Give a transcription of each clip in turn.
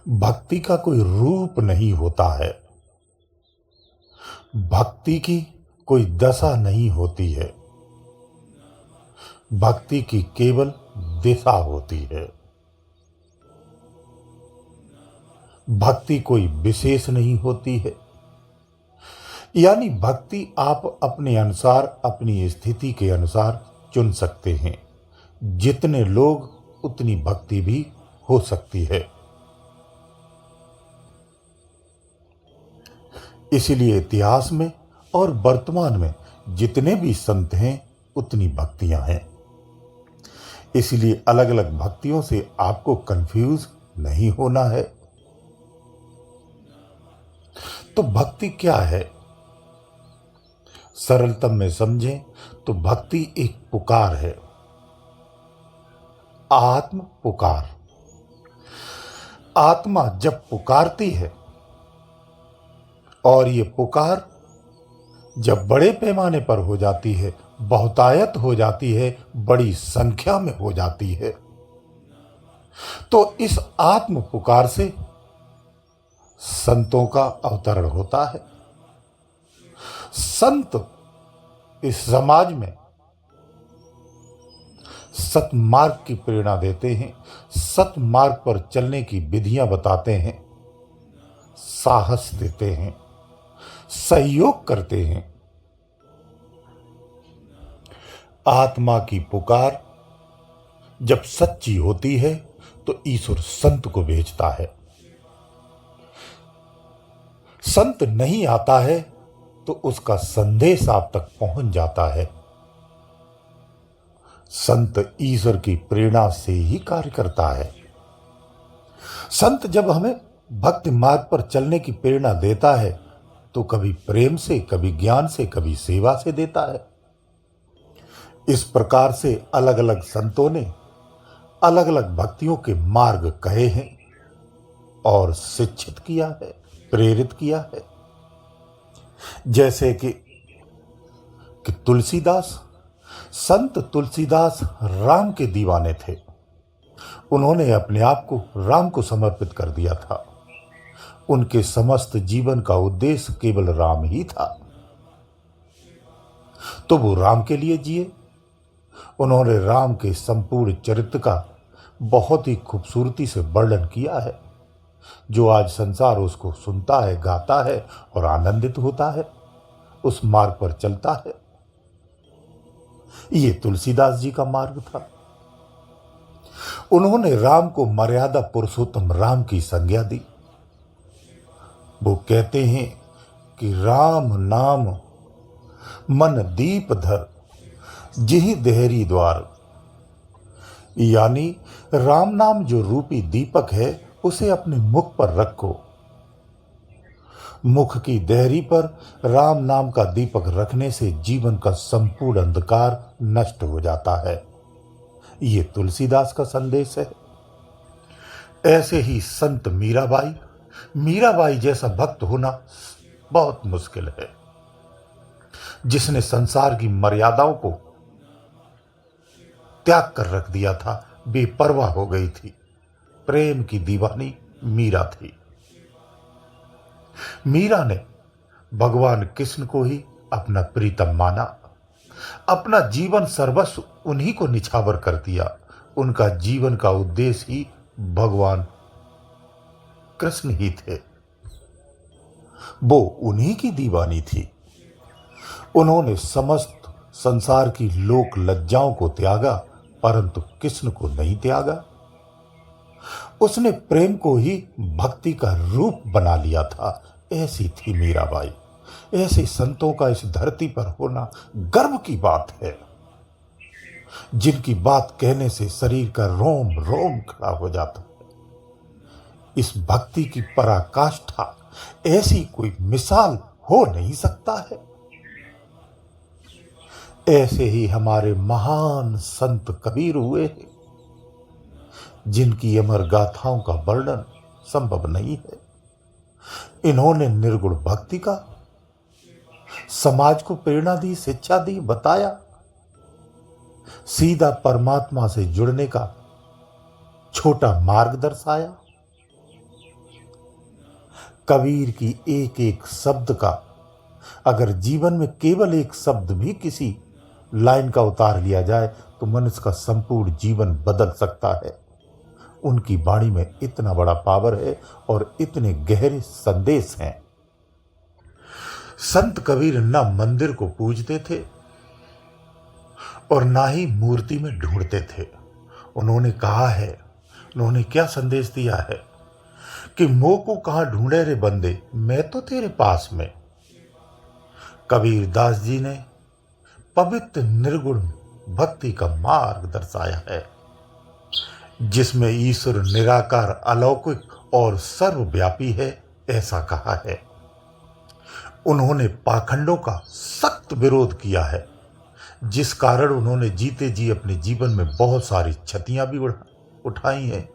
भक्ति का कोई रूप नहीं होता है। भक्ति की कोई दशा नहीं होती है। भक्ति की केवल दिशा होती है। भक्ति कोई विशेष नहीं होती है। यानी भक्ति आप अपने अनुसार, अपनी स्थिति के अनुसार चुन सकते हैं। जितने लोग उतनी भक्ति भी हो सकती है। इसीलिए इतिहास में और वर्तमान में जितने भी संत हैं उतनी भक्तियां हैं। इसलिए अलग अलग भक्तियों से आपको कंफ्यूज नहीं होना है। तो भक्ति क्या है? सरलतम में समझें तो भक्ति एक पुकार है, आत्म पुकार। आत्मा जब पुकारती है और ये पुकार जब बड़े पैमाने पर हो जाती है, बहुतायत हो जाती है, बड़ी संख्या में हो जाती है, तो इस आत्म पुकार से संतों का अवतरण होता है। संत इस समाज में सतमार्ग की प्रेरणा देते हैं, सतमार्ग पर चलने की विधियां बताते हैं, साहस देते हैं, सहयोग करते हैं। आत्मा की पुकार जब सच्ची होती है तो ईश्वर संत को भेजता है। संत नहीं आता है तो उसका संदेश आप तक पहुंच जाता है। संत ईश्वर की प्रेरणा से ही कार्य करता है। संत जब हमें भक्ति मार्ग पर चलने की प्रेरणा देता है तो कभी प्रेम से, कभी ज्ञान से, कभी सेवा से देता है। इस प्रकार से अलग अलग संतों ने अलग अलग भक्तियों के मार्ग कहे हैं और शिक्षित किया है, प्रेरित किया है। जैसे कि तुलसीदास, संत तुलसीदास राम के दीवाने थे। उन्होंने अपने आप को राम को समर्पित कर दिया था। उनके समस्त जीवन का उद्देश्य केवल राम ही था, तो वो राम के लिए जिए। उन्होंने राम के संपूर्ण चरित्र का बहुत ही खूबसूरती से वर्णन किया है, जो आज संसार उसको सुनता है, गाता है और आनंदित होता है, उस मार्ग पर चलता है। ये तुलसीदास जी का मार्ग था। उन्होंने राम को मर्यादा पुरुषोत्तम राम की संज्ञा दी। वो कहते हैं कि राम नाम मन दीप धर जिहि देहरी द्वार। यानी राम नाम जो रूपी दीपक है उसे अपने मुख पर रखो। मुख की देहरी पर राम नाम का दीपक रखने से जीवन का संपूर्ण अंधकार नष्ट हो जाता है। ये तुलसीदास का संदेश है। ऐसे ही संत मीराबाई जैसा भक्त होना बहुत मुश्किल है, जिसने संसार की मर्यादाओं को त्याग कर रख दिया था, बेपरवाह हो गई थी। प्रेम की दीवानी मीरा थी। मीरा ने भगवान कृष्ण को ही अपना प्रीतम माना। अपना जीवन सर्वस्व उन्हीं को निछावर कर दिया। उनका जीवन का उद्देश्य ही भगवान कृष्ण ही थे। वो उन्हीं की दीवानी थी। उन्होंने समस्त संसार की लोक लज्जाओं को त्यागा, परंतु कृष्ण को नहीं त्यागा। उसने प्रेम को ही भक्ति का रूप बना लिया था। ऐसी थी मीराबाई। ऐसे संतों का इस धरती पर होना गर्व की बात है, जिनकी बात कहने से शरीर का रोम रोम खड़ा हो जाता है। इस भक्ति की पराकाष्ठा ऐसी कोई मिसाल हो नहीं सकता है। ऐसे ही हमारे महान संत कबीर हुए हैं, जिनकी अमर गाथाओं का वर्णन संभव नहीं है। इन्होंने निर्गुण भक्ति का समाज को प्रेरणा दी, शिक्षा दी, बताया। सीधा परमात्मा से जुड़ने का छोटा मार्ग दर्शाया। कबीर की एक एक शब्द का अगर जीवन में केवल एक शब्द भी किसी लाइन का उतार लिया जाए तो मनुष्य का संपूर्ण जीवन बदल सकता है। उनकी वाणी में इतना बड़ा पावर है और इतने गहरे संदेश हैं। संत कबीर न मंदिर को पूजते थे और ना ही मूर्ति में ढूंढते थे। उन्होंने कहा है, उन्होंने क्या संदेश दिया है कि मोह को कहां ढूंढे रे बंदे, मैं तो तेरे पास में। कबीर दास जी ने पवित्र निर्गुण भक्ति का मार्ग दर्शाया है, जिसमें ईश्वर निराकार, अलौकिक और सर्वव्यापी है, ऐसा कहा है। उन्होंने पाखंडों का सख्त विरोध किया है, जिस कारण उन्होंने जीते जी अपने जीवन में बहुत सारी क्षतियां भी उठाई हैं।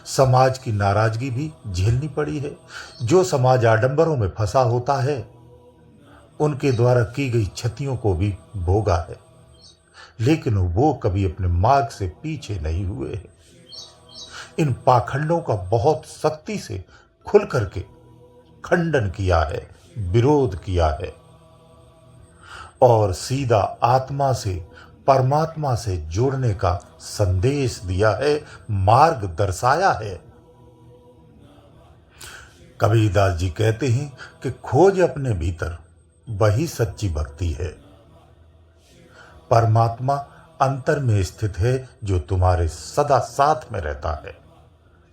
समाज की नाराजगी भी झेलनी पड़ी है। जो समाज आडंबरों में फंसा होता है, उनके द्वारा की गई क्षतियों को भी भोगा है, लेकिन वो कभी अपने मार्ग से पीछे नहीं हुए हैं। इन पाखंडों का बहुत सख्ती से खुल करके खंडन किया है, विरोध किया है और सीधा आत्मा से, परमात्मा से जोड़ने का संदेश दिया है, मार्ग दर्शाया है। कबीरदास जी कहते हैं कि खोज अपने भीतर, वही सच्ची भक्ति है। परमात्मा अंतर में स्थित है, जो तुम्हारे सदा साथ में रहता है।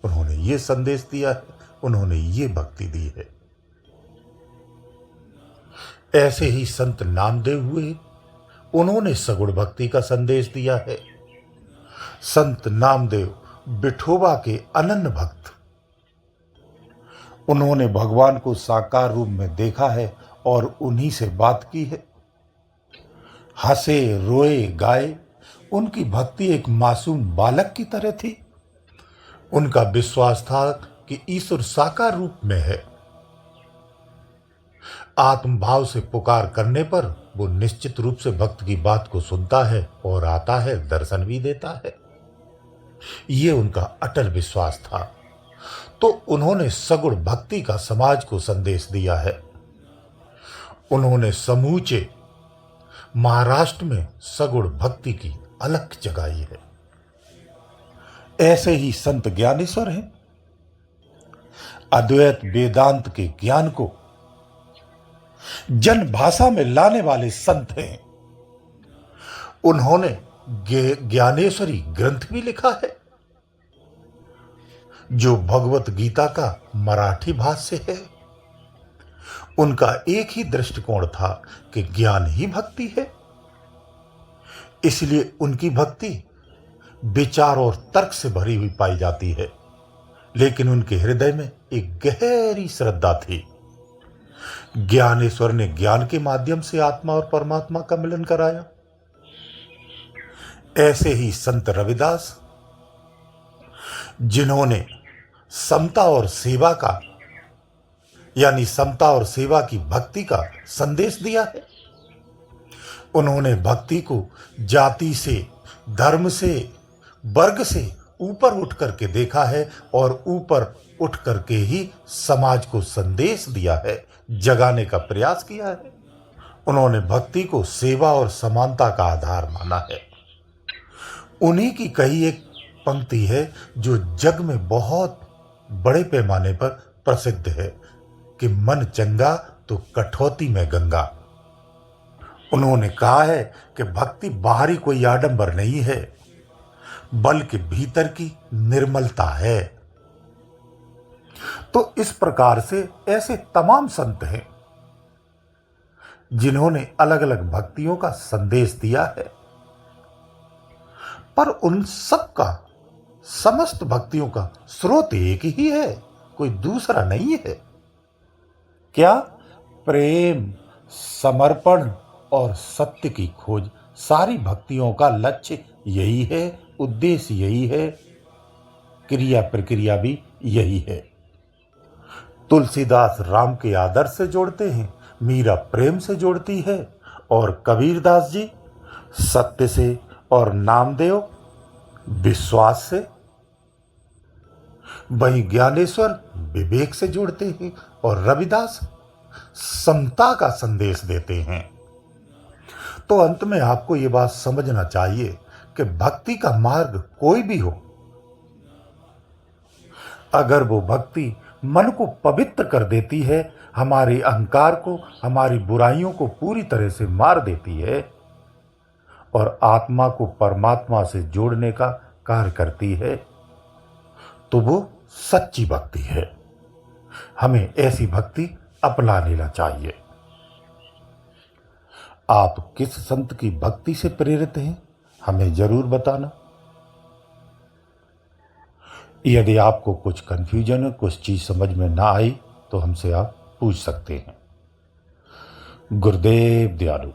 उन्होंने ये संदेश दिया है, उन्होंने ये भक्ति दी है। ऐसे ही संत नामदेव हुए, उन्होंने सगुण भक्ति का संदेश दिया है। संत नामदेव विठोबा के अनन्य भक्त, उन्होंने भगवान को साकार रूप में देखा है और उन्हीं से बात की है। हंसे, रोए, गाए, उनकी भक्ति एक मासूम बालक की तरह थी। उनका विश्वास था कि ईश्वर साकार रूप में है। आत्मभाव से पुकार करने पर वो निश्चित रूप से भक्त की बात को सुनता है और आता है, दर्शन भी देता है। ये उनका अटल विश्वास था। तो उन्होंने सगुण भक्ति का समाज को संदेश दिया है। उन्होंने समूचे महाराष्ट्र में सगुण भक्ति की अलख जगाई है। ऐसे ही संत ज्ञानेश्वर हैं। अद्वैत वेदांत के ज्ञान को जन भाषा में लाने वाले संत हैं। उन्होंने ज्ञानेश्वरी ग्रंथ भी लिखा है, जो भगवत गीता का मराठी भाष्य है। उनका एक ही दृष्टिकोण था कि ज्ञान ही भक्ति है। इसलिए उनकी भक्ति विचार और तर्क से भरी हुई पाई जाती है, लेकिन उनके हृदय में एक गहरी श्रद्धा थी। ज्ञानेश्वर ने ज्ञान के माध्यम से आत्मा और परमात्मा का मिलन कराया। ऐसे ही संत रविदास, जिन्होंने समता और सेवा का, यानी समता और सेवा की भक्ति का संदेश दिया है। उन्होंने भक्ति को जाति से, धर्म से, वर्ग से ऊपर उठ करके देखा है और ऊपर उठ करके ही समाज को संदेश दिया है, जगाने का प्रयास किया है। उन्होंने भक्ति को सेवा और समानता का आधार माना है। उन्हीं की कही एक पंक्ति है जो जग में बहुत बड़े पैमाने पर प्रसिद्ध है कि मन चंगा तो कठौती में गंगा। उन्होंने कहा है कि भक्ति बाहरी कोई आडंबर नहीं है, बल्कि भीतर की निर्मलता है। तो इस प्रकार से ऐसे तमाम संत हैं जिन्होंने अलग अलग भक्तियों का संदेश दिया है, पर उन सब का, समस्त भक्तियों का स्रोत एक ही है, कोई दूसरा नहीं है। क्या? प्रेम, समर्पण और सत्य की खोज। सारी भक्तियों का लक्ष्य यही है, उद्देश्य यही है, क्रिया प्रक्रिया भी यही है। तुलसीदास राम के आदर्श से जोड़ते हैं, मीरा प्रेम से जोड़ती है और कबीरदास जी सत्य से और नामदेव विश्वास से। वहीं ज्ञानेश्वर विवेक से जोड़ते हैं और रविदास समता का संदेश देते हैं। तो अंत में आपको ये बात समझना चाहिए कि भक्ति का मार्ग कोई भी हो, अगर वो भक्ति मन को पवित्र कर देती है, हमारे अहंकार को, हमारी बुराइयों को पूरी तरह से मार देती है और आत्मा को परमात्मा से जोड़ने का कार्य करती है, तो वो सच्ची भक्ति है। हमें ऐसी भक्ति अपना लेना चाहिए। आप किस संत की भक्ति से प्रेरित हैं, हमें जरूर बताना। यदि आपको कुछ कंफ्यूजन है, कुछ चीज समझ में ना आई, तो हमसे आप पूछ सकते हैं। गुरुदेव दयालु।